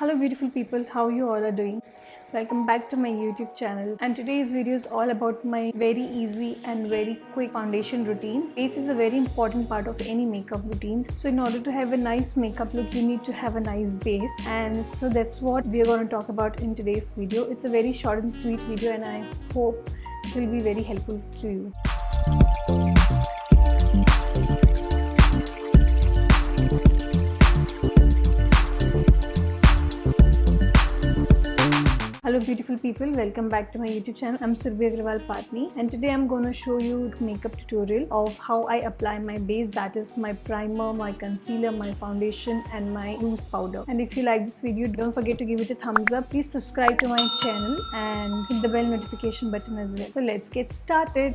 Hello beautiful people, how you all are doing? Welcome back to my YouTube channel, and today's video is all about my very easy and very quick foundation routine. Base is a very important part of any makeup routines. So in order to have a nice makeup look, you need to have a nice base, and so that's what we are going to talk about in today's video. It's a very short and sweet video, and I hope it will be very helpful to you. Hello beautiful people, welcome back to my YouTube channel. I'm Surabhi Patni, and today I'm going to show you a makeup tutorial of how I apply my base, that is my primer, my concealer, my foundation and my loose powder. And if you like this video, don't forget to give it a thumbs up. Please subscribe to my channel and hit the bell notification button as well. So let's get started.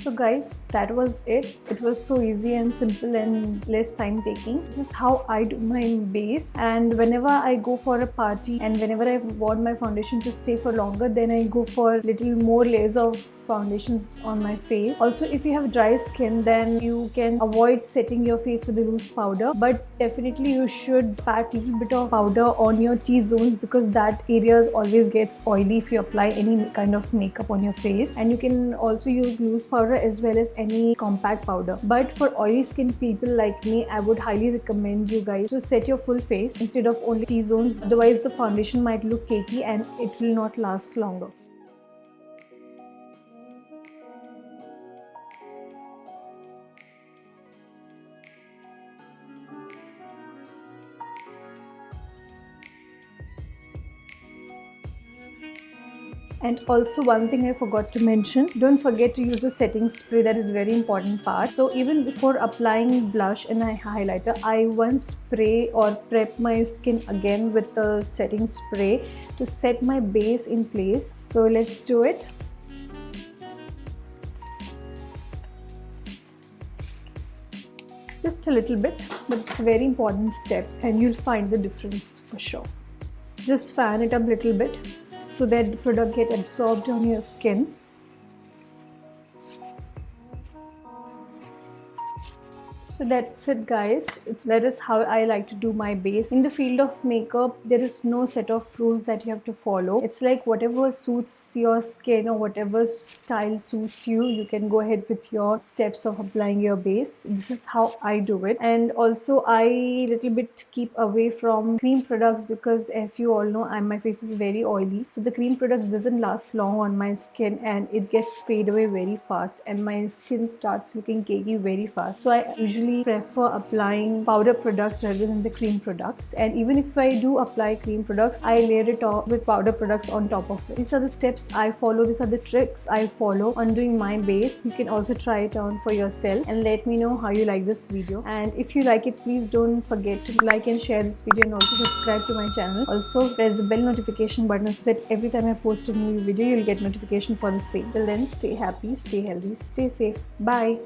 So guys, that was it. It was so easy and simple and less time taking. This is how I do my base, and whenever I go for a party and whenever I want my foundation to stay for longer, then I go for little more layers of foundations on my face. Also, if you have dry skin, then you can avoid setting your face with a loose powder, but definitely you should pack a little bit of powder on your T-zones, because that areas always gets oily if you apply any kind of makeup on your face. And you can also use loose powder as as well as any compact powder. But for oily skin people like me, I would highly recommend you guys to set your full face instead of only T-zones. Otherwise the foundation might look cakey and it will not last longer. And also one thing I forgot to mention, don't forget to use the setting spray. That is very important part. So even before applying blush and highlighter, I once spray or prep my skin again with the setting spray to set my base in place. So let's do it. Just a little bit, but it's a very important step and you'll find the difference for sure. Just fan it up a little bit so that the product gets absorbed on your skin. So that's it guys, that is how I like to do my base. In the field of makeup, there is no set of rules that you have to follow. It's like whatever suits your skin or whatever style suits you, you can go ahead with your steps of applying your base. This is how I do it. And also I little bit keep away from cream products because as you all know, my face is very oily. So the cream products doesn't last long on my skin and it gets fade away very fast and my skin starts looking cakey very fast. So I usually prefer applying powder products rather than the cream products. And even if I do apply cream products, I layer it off with powder products on top of it. These are the steps I follow. These are the tricks I follow on doing my base. You can also try it on for yourself and let me know how you like this video. And if you like it, please don't forget to like and share this video and also subscribe to my channel. Also press the bell notification button so that every time I post a new video, you'll get notification for the same. Till then, stay happy, stay healthy, stay safe. Bye.